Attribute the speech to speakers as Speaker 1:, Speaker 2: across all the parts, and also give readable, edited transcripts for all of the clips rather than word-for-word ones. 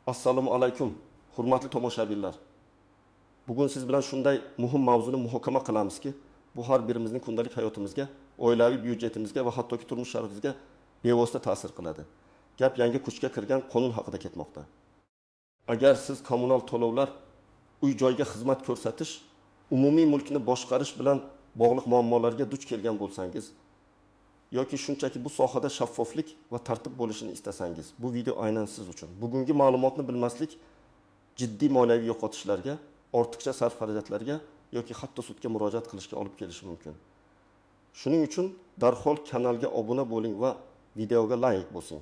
Speaker 1: Assalomu alaykum, hurmatli tomoshabinlar. Bugun siz bilan shunday muhim mavzuni muhokama qilamizki, bu har birimizning kundalik hayotimizga, oilaviy byudjetimizga va hattoki turmush sharoitimizga bevosita ta'sir qiladi. Gap yangi kuchga kirgan qonun haqida ketmoqda. Agar siz kommunal to'lovlar, uy-joyga xizmat ko'rsatish, umumiy mulkni boshqarish bilan bog'liq muammolarga duch kelgan bo'lsangiz, yoki shunchaki bu sohada shaffoflik va tartib bo'lishini istasangiz, bu video aynan siz uchun. Bugungi ma'lumotni bilmaslik jiddiy moliyaviy yo'qotishlarga, ortiqcha sarf xarajatlarga yoki hatto sudga murojaat qilishga olib kelishi mumkin. Shuning uchun darhol kanalga obuna bo'ling va videoga like bosing.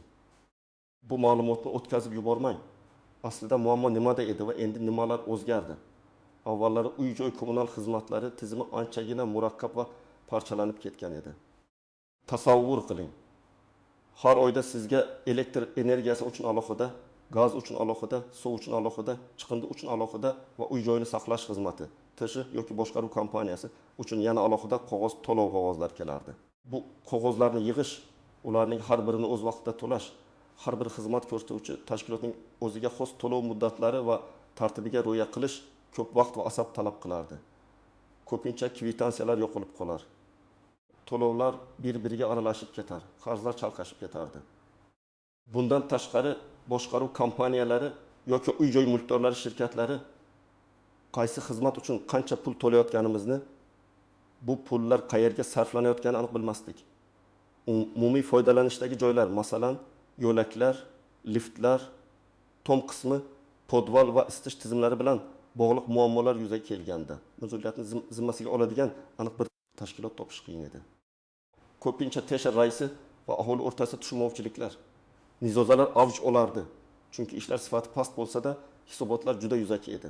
Speaker 1: Bu ma'lumotni o'tkazib yubormang. Aslida muammo nimada edi va endi nimalar o'zgardi? Avvallari uy-joy kommunal xizmatlari tizimi anchagina murakkab va parchalanib ketgan edi. Tasavvur qiling. Har oyda sizga elektr energiyasi uchun alohida, gaz uchun alohida, suv uchun alohida, chiqindi uchun alohida va uy-joyni saqlash xizmati, TSH yoki boshqaruv kompaniyasi uchun yana alohida qog'oz to'lov qog'ozlar kelardi. Bu qog'ozlarni yig'ish, ularning har birini o'z vaqtida to'lash, har bir xizmat ko'rsatuvchi tashkilotning o'ziga xos to'lov muddatlari va tartibiga rioya qilish ko'p vaqt va asab talab qilardi. Ko'pincha kvitansiyalar yo'qolib qolar. To'lovlar bir-biriga aralashib ketar, qarzlar chalqashib ketardi. Bundan tashqari boshqaruv kompaniyalari yoki uy-joy mulkdorlari shirkatlari qaysi xizmat uchun qancha pul to'layotganimizni, bu pullar qayerga sarflanayotganini aniq bilmasdik. Umumiy foydalanishdagi joylar, masalan, yo'laklar, liftlar, tom qismi, podval va isitish tizimlari bilan bog'liq muammolar yuzaga kelganda, mas'uliyatni zimmasiga oladigan aniq bir tashkilot topish qiyin edi. Ko'pincha TSH raisi va aholi o'rtasida tushunmovchiliklar, nizozalar avj olardi. Chunki ishlar sifati past bo'lsa-da, hisobotlar juda yuzaki edi.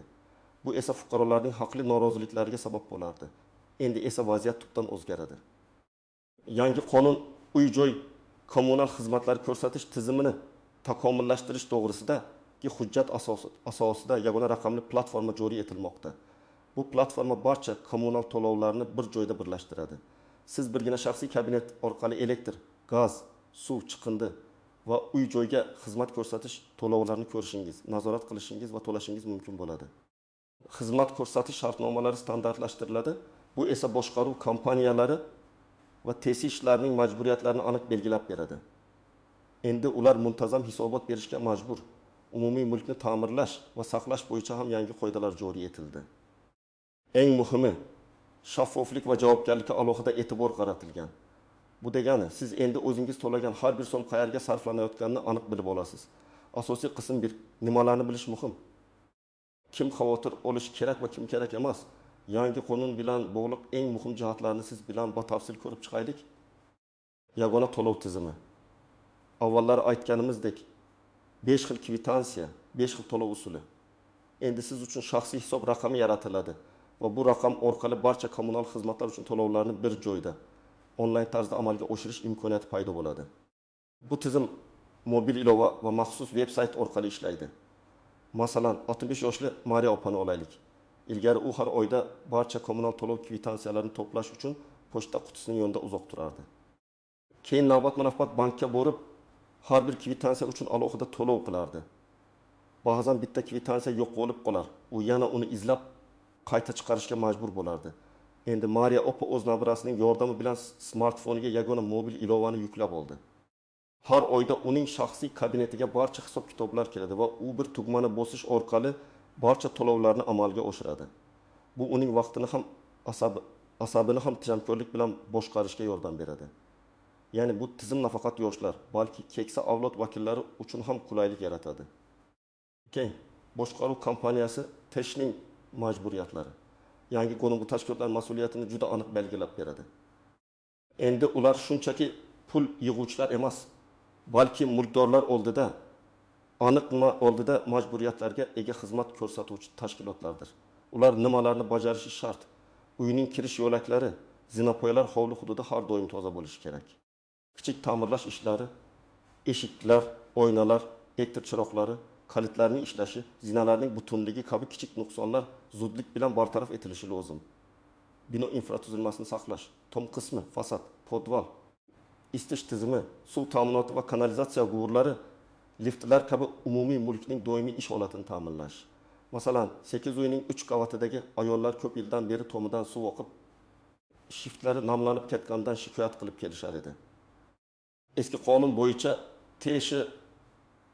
Speaker 1: Bu esa fuqarolarning haqli noroziliklariga sabab bo'lardi. Endi esa vaziyat tubdan o'zgaradi. Yangi qonun uy-joy kommunal xizmatlar ko'rsatish tizimini takomillashtirish to'g'risidagi hujjat asosida yagona raqamli platforma joriy etilmoqda. Bu platforma barcha kommunal to'lovlarni bir joyda birlashtiradi. Siz birgina shaxsiy kabinet orqali elektr, gaz, suv, chiqindi va uy-joyga xizmat ko'rsatish to'lovlarini ko'rishingiz, nazorat qilishingiz va to'lashingiz mumkin bo'ladi. Xizmat ko'rsatish shartnomalari standartlashtiriladi. Bu esa boshqaruv kompaniyalari va TSHlarning majburiyatlarini aniq belgilab beradi. Endi ular muntazam hisobot berishga majbur. Umumiy mulkni ta'mirlash va saqlash bo'yicha ham yangi qoidalar joriy etildi. Eng muhimi, shaffoflik va javobgarlikka alohida e'tibor qaratilgan. Bu degani, siz endi o'zingiz to'lagan har bir so'm qayerga sarflanayotganini aniq bilib olasiz. Asosiy qism 1. Nimalarni bilish muhim? Kim xavotir olish kerak va kim kerak emas? Yangi qonun bilan bog'liq eng muhim jihatlarni siz bilan batafsil ko'rib chiqaylik. Yagona to'lov tizimi. Avvallar aytganimizdek, 5 xil kvitansiya, 5 xil to'lov usuli. Endi siz uchun shaxsiy hisob raqami yaratiladi va bu raqam orqali barcha kommunal xizmatlar uchun to'lovlarni bir joyda onlayn tarzda amalga oshirish imkoniyati paydo bo'ladi. Bu tizim mobil ilova va maxsus veb-sayt orqali ishlaydi. Masalan, 65 yoshli Mariya opani olaylik. Ilgari u har oyda barcha kommunal to'lov kvitansiyalarini to'plash uchun pochta qutisining yonida uzoq turardi. Keyin navbat manfaat bankka borib, har bir kvitansiya uchun alohida to'lov qilardi. Ba'zan bitta kvitansiya yo'q bo'lib qolar. U yana uni izlab qayta chiqarishga majbur bo'lardi. Endi Mariya opa o'z nabirasining yordami bilan smartfoniga yagona mobil ilovani yuklab oldi. Har oyda uning shaxsiy kabinetiga barcha hisob-kitoblar keladi va u bir tugmani bosish orqali barcha to'lovlarni amalga oshiradi. Bu uning vaqtini ham asabini ham tejamkorlik bilan boshqarishga yordam beradi. Ya'ni bu tizim nafaqat yoshlar, balki keksa avlod vakillari uchun ham qulaylik yaratadi. Keyin boshqaruv kompaniyasi TSHning majburiyatlari. Yangi qonun bu tashkilotlar mas'uliyatini juda aniq belgilab beradi. Endi ular shunchaki pul yig'uvchilar emas, balki mulkdorlar oldida majburiyatlarga ega xizmat ko'rsatuvchi tashkilotlardir. Ular nimalarni bajarishi shart? Uyning kirish yo'laklari, zinapoyalar hovli hududi har doim toza bo'lishi kerak. Kichik ta'mirlash ishlari, eshiklar, oynalar, elektr chiroqlari, kalitlarning ishlashi, zinalarning butunligi kabi kichik nuqsonlar zudlik bilan bartaraf etilishi lozim. Bino infratuzilmasini saqlash, tom qismi, fasad, podval, isitish tizimi, suv ta'minoti va kanalizatsiya quvurlari liftlar kabi umumiy mulkning doimiy ish holatini ta'minlash. Masalan, 8 uyning 3 qavatidagi ayollar ko'p yildan beri tomidan suv oqib, shiftlari namlanib ketgandan shikoyat qilib kelishar edi. Eski qonun bo'yicha teshi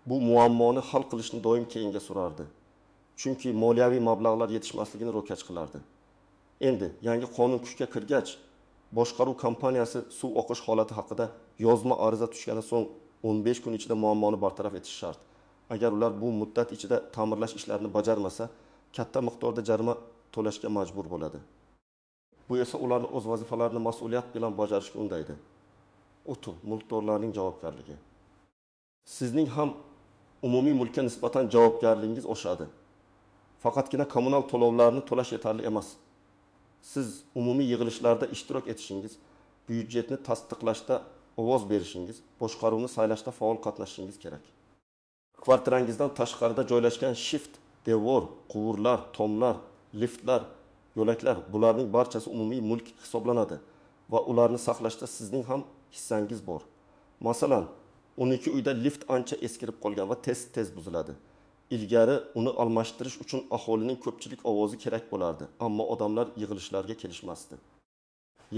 Speaker 1: bu muammoni hal qilishni doim keyinga surardi. Chunki moliyaviy mablag'lar yetishmasligini ro'kach qilardi. Endi yangi qonun kuchga kirgach, boshqaruv kompaniyasi suv oqish holati haqida yozma ariza tushganidan so'ng 15 kun ichida muammoni bartaraf etish shart. Agar ular bu muddat ichida ta'mirlash ishlarini bajarmasa, katta miqdorda jarima to'lashga majbur bo'ladi. Bu esa ularni o'z vazifalarini mas'uliyat bilan bajarishga undaydi. O'tu mulkdorlarning javobgarligi. Sizning ham umumiy mulkka nisbatan javobgarligingiz oshadi. Faqatgina kommunal to'lovlarni to'lash yetarli emas. Siz umumiy yig'ilishlarda ishtirok etishingiz, byudjetni tasdiqlashda ovoz berishingiz, boshqaruvni saylashda faol qatnashishingiz kerak. Kvartirangizdan tashqarida joylashgan shift, devor, quvurlar, tomlar, liftlar, yo'laklar bularning barchasi umumiy mulk hisoblanadi va ularni saqlashda sizning ham hissangiz bor. Masalan, 12 uyda lift ancha eskirib qolgan va tez buziladi. Ilgari uni almashtirish uchun aholining ko'pchilik ovozi kerak bo'lardi, ammo odamlar yig'ilishlarga kelishmasdi.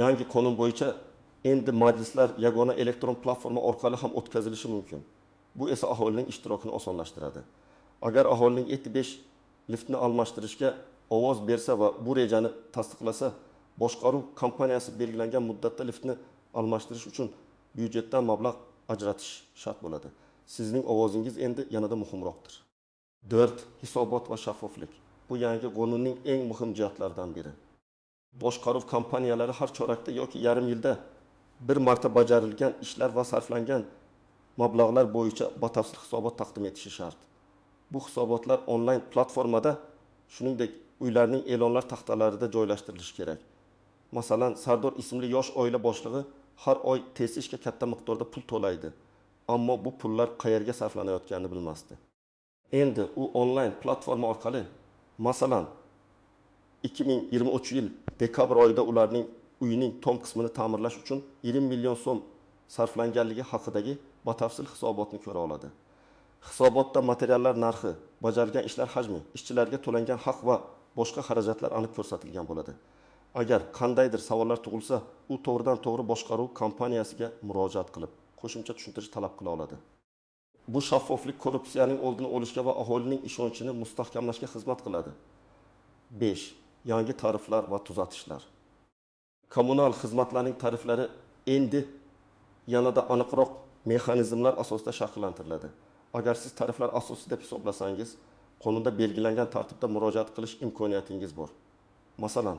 Speaker 1: Yangi qonun bo'yicha endi majlislar yagona elektron platforma orqali ham o'tkazilishi mumkin. Bu esa aholining ishtirokini osonlashtiradi. Agar aholining 5 liftni almashtirishga ovoz bersa va bu rejani tasdiqlasa, boshqaruv kompaniyasi belgilangan muddatda liftni almashtirish uchun byudjetdan mablag' ajratish shart bo'ladi. Sizning ovozingiz endi yanada muhimroqdir. 4. Hisobot va shaffoflik. Bu yangi qonunning eng muhim jihatlaridan biri. Boshqaruv kompaniyalari har chorakda yoki yarim yilda bir marta bajarilgan ishlar va sarflangan mablag'lar bo'yicha batafsil hisobot taqdim etishi shart. Bu hisobotlar onlayn platformada, shuningdek, uylarning e'lonlar taxtalarida joylashtirilishi kerak. Masalan, Sardor ismli yosh oila boshlig'i har oy tesishga katta miqdorda pul to'laydi, ammo bu pullar qayerga sarflanayotganini bilmasdi. Endi u onlayn platforma orqali, masalan, 2023 yil dekabr oyida ularning uyining tom qismini ta'mirlash uchun 20 million so'm sarflanganligi haqidagi batafsil hisobotni ko'ra oladi. Hisobotda materiallar narxi, bajarilgan ishlar hajmi, ishchilarga to'langan haq va boshqa xarajatlar aniq ko'rsatilgan bo'ladi. Agar qandaydir savollar tug'ilsa, u to'g'ridan-to'g'ri boshqaruv kompaniyasiga murojaat qilib, qo'shimcha tushuntirish talab qila oladi. Bu shaffoflik korrupsiyaning oldini olishga va aholining ishonchini mustahkamlashga xizmat qiladi. 5. Yangi tariflar va tuzatishlar. Kommunal xizmatlarning tariflari endi yanada aniqroq mexanizmlar asosida shakllantiriladi. Agar siz tariflar asosida deb hisoblasangiz, qonunda belgilangan tartibda murojaat qilish imkoniyatingiz bor. Masalan,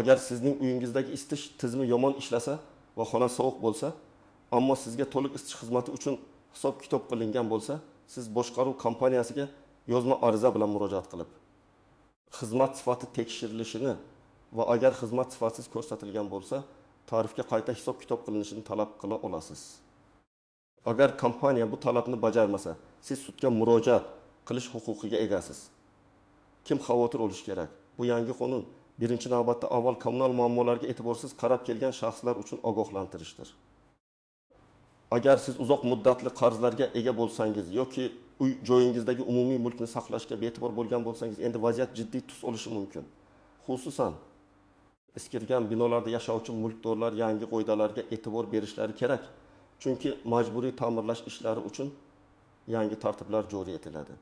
Speaker 1: agar sizning uyingizdagi isitish tizimi yomon ishlasa va xona sovuq bo'lsa, ammo sizga to'liq isitish xizmati uchun hisob-kitob qilingan bo'lsa, siz boshqaruv kompaniyasiga yozma ariza bilan murojaat qilib, xizmat sifati tekshirilishini va agar xizmat sifatsiz ko'rsatilgan bo'lsa, tarifga qayta hisob-kitob qilinishini talab qila olasiz. Agar kompaniya bu talabni bajarmasa, siz sudga murojaat qilish huquqiga egasiz. Kim xavotir olishi kerak? Bu yangi qonun birinchi navbatda avval kommunal muammolarga e'tiborsiz qarab kelgan shaxslar uchun ogohlantirishdir. Agar siz uzoq muddatli qarzlarga ega bo'lsangiz yoki uy joyingizdagi umumiy mulkni saqlashga be'tibor bo'lgan bo'lsangiz, endi vaziyat jiddiy tus olishi mumkin. Xususan, eskirgan binolarda yashovchi mulkdorlar yangi qoidalarga e'tibor berishlari kerak. Chunki majburiy ta'mirlash ishlari uchun yangi tartiblar joriy etiladi.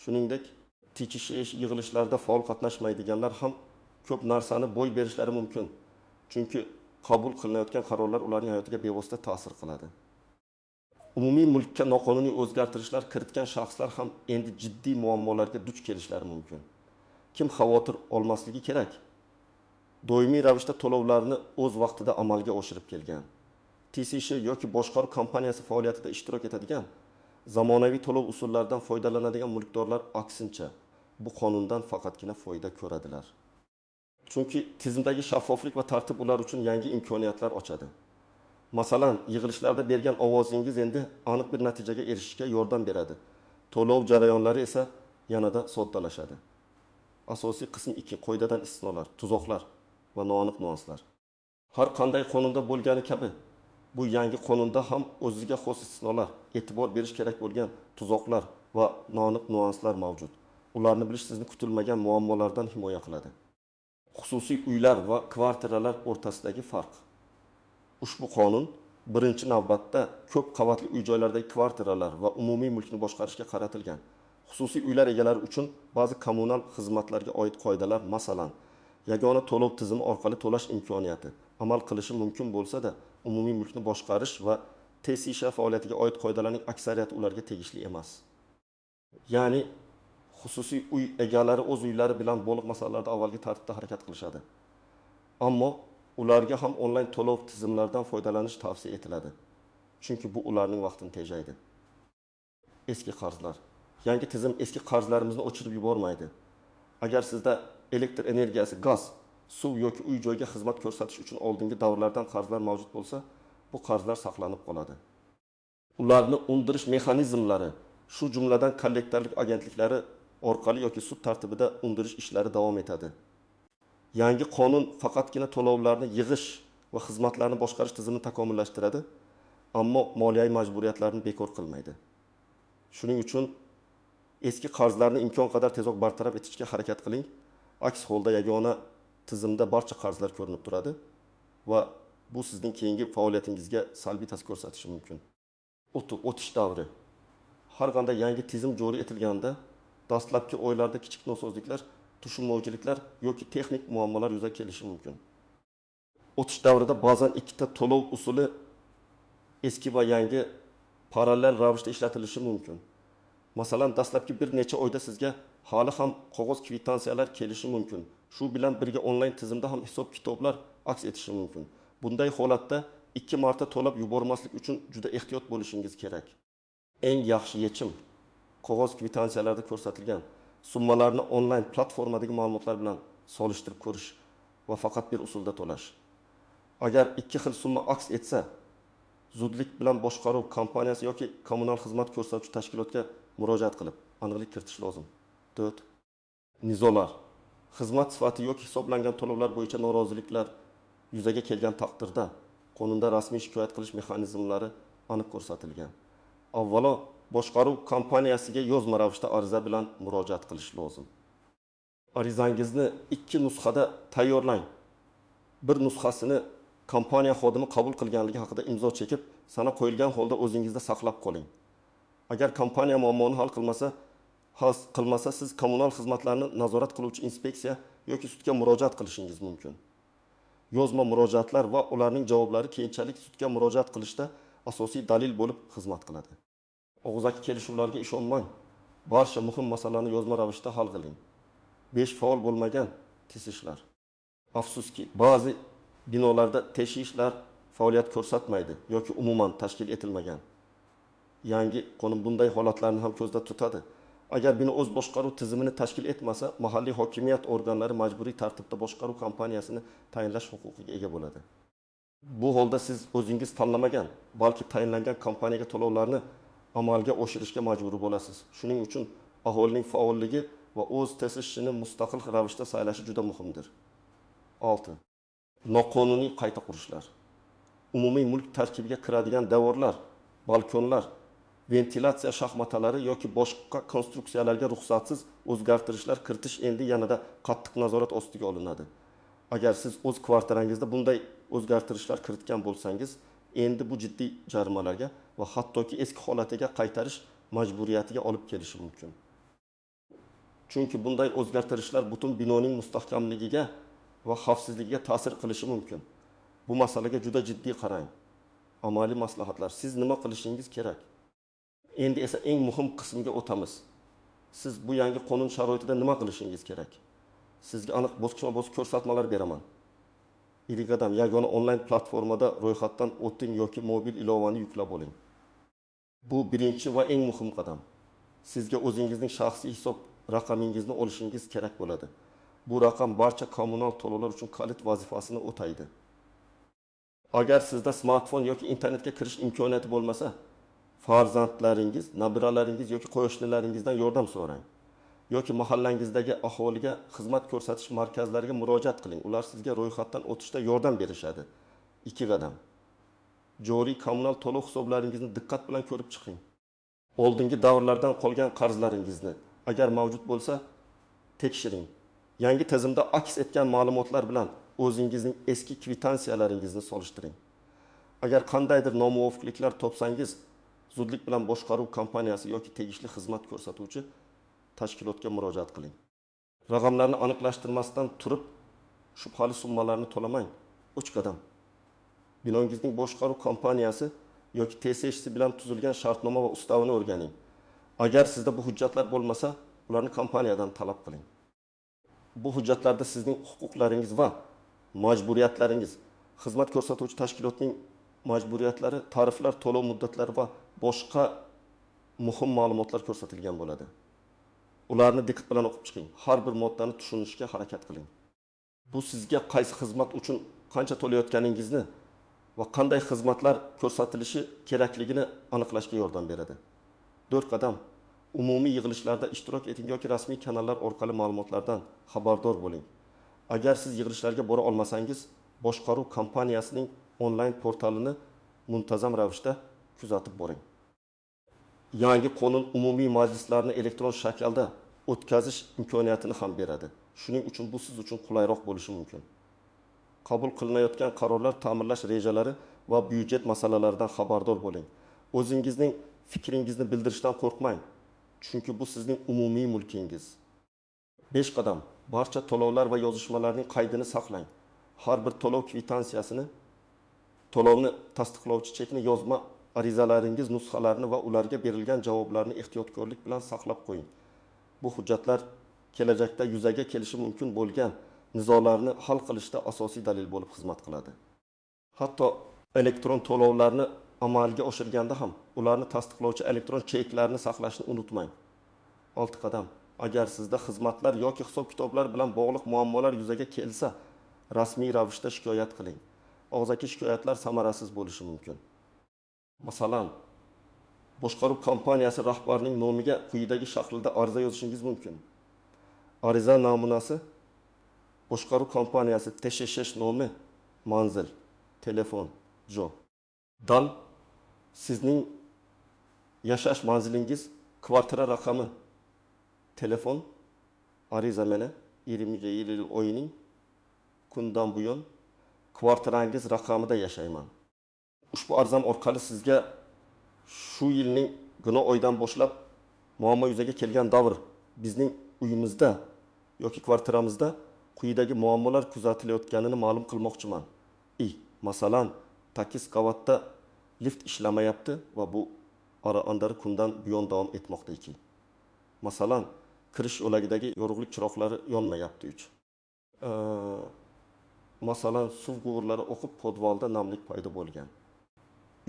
Speaker 1: Shuningdek, tekshish yig'ilishlarida faol qatnashmaydiganlar ham ko'p narsani bo'y berishlari mumkin. Chunki qabul qilinayotgan qarorlar ularning hayotiga bevosita ta'sir qiladi. Umumiy mulkka noqonuniy o'zgartirishlar kiritgan shaxslar ham endi jiddiy muammolarga duch kelishlari mumkin. Kim xavotir olmasligi kerak? Doimiy ravishda to'lovlarni o'z vaqtida amalga oshirib kelgan, TCS yoki boshqaruv kompaniyasi faoliyatida ishtirok etadigan, zamonaviy to'lov usullaridan foydalanadigan mulkdorlar aksincha bu qonundan faqatgina foyda ko'radilar. Chunki tizimdagi shaffoflik va tartib ular uchun yangi imkoniyatlar ochadi. Masalan, yig'ilishlarda bergan ovozingiz endi aniq bir natijaga erishishga yordam beradi. To'lov jarayonlari esa yanada soddalashadi. Asosiy qism 2. Qoidadan istisnolar, tuzoqlar va noaniq nuanslar. Har qanday qonunda bo'lgani kabi, bu yangi qonunda ham o'ziga xos istisnolar, e'tibor berish kerak bo'lgan tuzoqlar va noaniq nuanslar mavjud. Ularni bilish sizni kutilmagan muammolardan himoya qiladi. Xususiy uylar va kvartiralar o'rtasidagi farq. Ushbu qonun birinchi navbatda ko'p qavatli uy-joylardagi kvartiralar va umumiy mulkni boshqarishga qaratilgan. Xususiy uylar egalari uchun ba'zi kommunal xizmatlarga oid qoidalar, masalan, yagona to'lov tizimi orqali to'lash imkoniyati amal qilishi mumkin bo'lsa-da, umumiy mulkni boshqarish va TSISH faoliyatiga oid qoidalarning aksariyati ularga tegishli emas. Ya'ni xususiy uy egalari o'z uylari bilan bog'liq masalalarda avvalgi tartibda harakat qilishadi. Ammo ularga ham onlayn to'lov tizimlaridan foydalanish tavsiya etiladi. Chunki bu ularning vaqtini tejaydi. Eski qarzlar. Yangi tizim eski qarzlarimizni o'chirib yubormaydi. Agar sizda elektr energiyasi, gaz, suv yoki uy-joyga xizmat ko'rsatish uchun oldingi davrlardan qarzlar mavjud bo'lsa, bu qarzlar saqlanib qoladi. Ularni undirish mexanizmlari, shu jumladan kollektorlik agentliklari orqali yoki sud tartibida undirish ishlari davom etadi. Yangi qonun faqatgina to'lovlarni yig'ish va xizmatlarni boshqarish tizimini takomillashtiradi, ammo moliyaviy majburiyatlarni bekor qilmaydi. Shuning uchun eski qarzlarni imkon qadar tezroq bartaraf etishga harakat qiling. Aks holda yagona tizimda barcha qarzlar ko'rinib turadi va bu sizning keyingi faoliyatingizga salbiy ta'sir ko'rsatishi mumkin. O'tish davri. Har qanday yangi tizim joriy etilganda dastlabki oylarda kichik nosozliklar, tushunmovchiliklar yoki texnik muammolar yuzaga kelishi mumkin. O'tish davrida ba'zan ikkita to'lov usuli eski va yangi parallel ravishda ishlatilishi mumkin. Masalan, dastlabki bir necha oyda sizga hali ham qog'oz kvitansiyalar kelishi mumkin. Shu bilan birga onlayn tizimda ham hisob-kitoblar aks etishi mumkin. Bunday holatda 2 marta to'lab yubormaslik uchun juda ehtiyot bo'lishingiz kerak. Eng yaxshi yechim qog'oz kvitansiyalarda ko'rsatilgan summalarni onlayn platformadagi ma'lumotlar bilan solishtirib ko'rish va faqat bir usulda to'lash. Agar ikki xil summa aks etsa, zudlik bilan boshqaruv kompaniyasi yoki kommunal xizmat ko'rsatuvchi tashkilotga murojaat qilib, aniqlik kiritish lozim. 4. Nizolar. Xizmat sifati yoki hisoblangan to'lovlar bo'yicha noroziliklar yuzaga kelgan taqdirda qonunda rasmiy shikoyat qilish mexanizmlari aniq ko'rsatilgan. Avvalo, boshqaruv kompaniyasiga yozma ravishda ariza bilan murojaat qilish lozim. Arizangizni 2 nusxada tayyorlang. Bir nusxasini kompaniya xodimi qabul qilganligi haqida imzo chekib, sana qo'yilgan holda o'zingizda saqlab qoling. Agar kompaniya muammoni hal qilmasa, siz kommunal xizmatlarni nazorat qiluvchi inspeksiya yoki sudga murojaat qilishingiz mumkin. Yozma murojaatlar va ularning javoblari keyinchalik sudga murojaat qilishda asosiy dalil bo'lib xizmat qiladi. Og'zaki kelishuvlarga ishonmang. Barcha muhim masalalarni yozma ravishda hal qiling. 5 faol bo'lmagan teshishlar. Afsuski, ba'zi binolarda teshishlar faoliyat ko'rsatmaydi yoki umuman tashkil etilmagan. Yangi qonun bunday holatlarni ham ko'zda tutadi. Agar bino o'z boshqaruv tizimini tashkil etmasa, mahalliy hokimiyat organlari majburiy tartibda boshqaruv kompaniyasini tayinlash huquqiga ega bo'ladi. Bu holda siz o'zingiz tanlamagan, balki tayinlangan kompaniyaga to'lovlarni amalga oshirishga majbur bo'lasiz. Shuning uchun aholining faolligi va o'z tashishini mustaqil ravishda saylashi juda muhimdir. 6. Noqonuniy qayta qurishlar. Umumiy mulk tarkibiga kiradigan devorlar, balkonlar, ventilatsiya shaxmatalari yoki boshqa konstruksiyalarga ruxsatsiz o'zgartirishlar kiritish endi yanada qattiq nazorat ostiga olinadi. Agar siz o'z kvartirangizda bunday o'zgartirishlar kiritgan bo'lsangiz, endi bu jiddiy jarimalarga va hattoki eski holatiga qaytarish majburiyatiga olib kelishi mumkin. Chunki bunday o'zgartirishlar butun binoning mustahkamligiga va xavfsizligiga ta'sir qilishi mumkin. Bu masalaga juda jiddiy qarang. Amaliy maslahatlar. Siz nima qilishingiz kerak? Endi esa eng muhim qismga o'tamiz. Siz bu yangi qonun sharoitida nima qilishingiz kerak? Sizga aniq bosqichma-bosqich ko'rsatmalar beraman. Ilk qadam, yagona onlayn platformada ro'yxatdan o'ting yoki mobil ilovani yuklab oling. Bu birinchi va eng muhim qadam. Sizga o'zingizning shaxsiy hisob raqamingizni olishingiz kerak bo'ladi. Bu raqam barcha kommunal to'lovlar uchun kalit vazifasini o'taydi. Agar sizda smartfon yoki internetga kirish imkoniyati bo'lmasa, farzandlaringiz, nabiralaringiz yoki qo'shnilaringizdan yordam so'rang. Yoki mahallangizdagi aholiga xizmat ko'rsatish markazlariga murojaat qiling. Ular sizga ro'yxatdan o'tishda yordam berishadi. 2 qadam. joriy kommunal to'lov hisoblaringizni diqqat bilan ko'rib chiqing. Oldingi davrlardan qolgan qarzlaringizni agar mavjud bo'lsa tekshiring. Yangi tizimda aks etgan ma'lumotlar bilan o'zingizning eski kvitantsiyalaringizni solishtiring. Agar qandaydir nomuvofiqliklar topsangiz, zudlik bilan boshqaruv kompaniyasi yoki tegishli xizmat ko'rsatuvchi tashkilotga murojaat qiling. Raqamlarni aniqlashtirmasdan turib, shubhali summalarni to'lamang. 3 qadam. Binongizning boshqaruv kompaniyasi yoki TSH'si bilan tuzilgan shartnoma va ustavini o'rganing. Agar sizda bu hujjatlar bo'lmasa, ularni kompaniyadan talab qiling. Bu hujjatlarda sizning huquqlaringiz va majburiyatlaringiz, xizmat ko'rsatuvchi tashkilotning majburiyatlari, tariflar, to'lov muddatlari va boshqa muhim ma'lumotlar ko'rsatilgan bo'ladi. Ularni diqqat bilan o'qib chiqing. Har bir moddani tushunishga harakat qiling. Bu sizga qaysi xizmat uchun qancha to'layotganingizni va qanday xizmatlar ko'rsatilishi kerakligini aniqlashga yordam beradi. 4 qadam. Umumiy yig'ilishlarda ishtirok eting yoki rasmiy kanallar orqali ma'lumotlardan xabardor bo'ling. Agar siz yig'ilishlarga bora olmasangiz, boshqaruv kompaniyasining onlayn portalini muntazam ravishda kuzatib boring. Yangi qonun umumiy majlislarni elektron shaklda o'tkazish imkoniyatini ham beradi. Shuning uchun bu siz uchun qulayroq bo'lishi mumkin. Qabul qilinayotgan qarorlar, ta'minlash rejalari va byudjet masalalaridan xabardor bo'ling. O'zingizning fikringizni bildirishdan qo'rqmang, chunki bu sizning umumiy mulkingiz. 5 qadam. Barcha to'lovlar va yozishmalarning qaydini saqlang. Har bir to'lov kvitantsiyasini, to'lovni tasdiqlovchi chekni, yozma arizalaringiz nusxalarini va ularga berilgan javoblarni ehtiyotkorlik bilan saqlab qo'ying. Bu hujjatlar kelajakda yuzaga kelishi mumkin bo'lgan nizolarni hal qilishda asosiy dalil bo'lib xizmat qiladi. Hatto elektron to'lovlarni amalga oshirganda ham ularni tasdiqlovchi elektron cheklarni saqlashni unutmang. 6 qadam. Agar sizda xizmatlar yoki hisob-kitoblar bilan bog'liq muammolar yuzaga kelsa, rasmiy ravishda shikoyat qiling. Og'zaki shikoyatlar samarasiz bo'lishi mumkin. Masalan, boshqaruv kompaniyasi rahbarining nomiga quyidagi shaklda ariza yozishingiz mumkin. Ariza namunasi boshqaruv kompaniyasi TSH nomi, manzil, telefon, joy. Dal sizning yashash manzilingiz, kvartira raqami, telefon, ariza meni 20 yil oyining kundan buyon kvartirangiz raqamida yashayman. Ushbu arizam orqali sizga shu yilning guna oydan boshlab muammo yuzaga kelgan davr bizning uyimizda yoki kvartiramizda quyidagi muammolar kuzatilayotganini ma'lum qilmoqchiman. Masalan, 8 qavatda lift ishlamayapti va bu ara-andari kundan buyon davom etmoqda ekan. Masalan, kirish yo'lagidagi yorug'lik chiroqlari yonmayapti. Masalan, suv quvurlari oqib podvalda namlik paydo bo'lgan.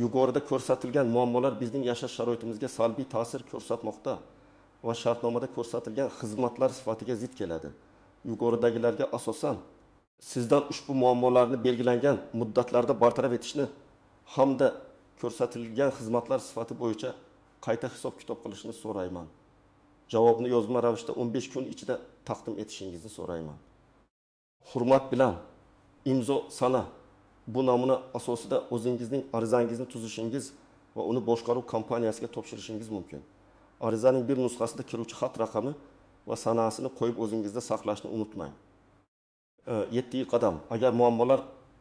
Speaker 1: Yuqorida ko'rsatilgan muammolar bizning yashash sharoitimizga salbiy ta'sir ko'rsatmoqda va shartnomada ko'rsatilgan xizmatlar sifatiga zid keladi. Yuqoridagilarga asosan sizdan ushbu muammolarni belgilangan muddatlarda bartaraf etishni hamda ko'rsatilgan xizmatlar sifati bo'yicha qayta hisob-kitob qilishni so'rayman. Javobni yozma ravishda 15 kun ichida taqdim etishingizni so'rayman. Hurmat bilan imzo sana. Bu namuna asosida o'zingizning arizangizni tuzishingiz va uni boshqaruv kompaniyasiga topshirishingiz mumkin. Arizaning bir nusxasida kiruvchi xat raqami va sanasini qo'yib o'zingizda saqlashni unutmang. 7 qadam. Agar muammolar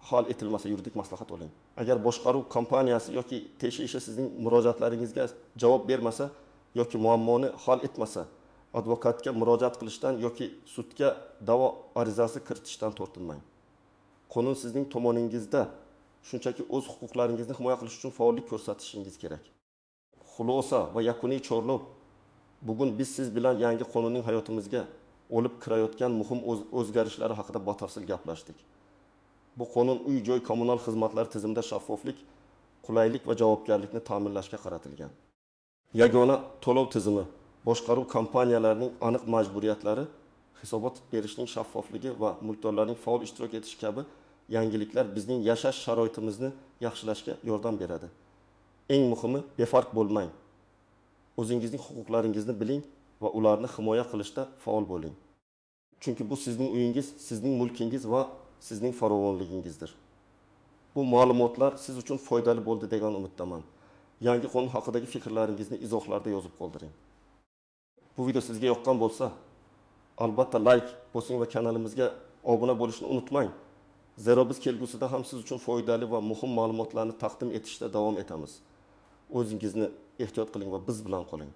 Speaker 1: hal etilmasa, yuridik maslahat oling. Agar boshqaruv kompaniyasi yoki TSH sizning murojaatlaringizga javob bermasa yoki muammoni hal etmasa, advokatga murojaat qilishdan yoki sudga da'vo arizasi kiritishdan tortinmang. Qonun sizning tomoningizda, shunchaki o'z huquqlaringizni himoya qilish uchun faollik ko'rsatishingiz kerak. Xulosa va yakuniy chorlov. Bugun biz siz bilan yangi qonunning hayotimizga olib kirayotgan muhim o'zgarishlari haqida batafsil gaplashdik. Bu qonun uy-joy kommunal xizmatlar tizimida shaffoflik, qulaylik va javobgarlikni ta'minlashga qaratilgan. Yagona to'lov tizimi, boshqaruv kompaniyalarining aniq majburiyatlari, hisobot berishning shaffofligi va mulkdorlarning faol ishtirok etishi kabi yangiliklar bizning yashash sharoitimizni yaxshilashga yordam beradi. Eng muhimi, befarq bo'lmang. O'zingizning huquqlaringizni biling va ularni himoya qilishda faol bo'ling. Chunki bu sizning uyingiz, sizning mulkingiz va sizning farovonligingizdir. bu ma'lumotlar siz uchun foydali bo'ldi degan umiddaman. Yangi qonun haqidagi fikrlaringizni izohlarda yozib qoldiring. Bu video sizga yoqqan bo'lsa, albatta like bosing va kanalimizga obuna bo'lishni unutmang. Zero biz kelgusida ham siz uchun foydali va muhim ma'lumotlarni taqdim etishda davom etamiz. O'zingizni ehtiyot qiling va biz bilan qoling.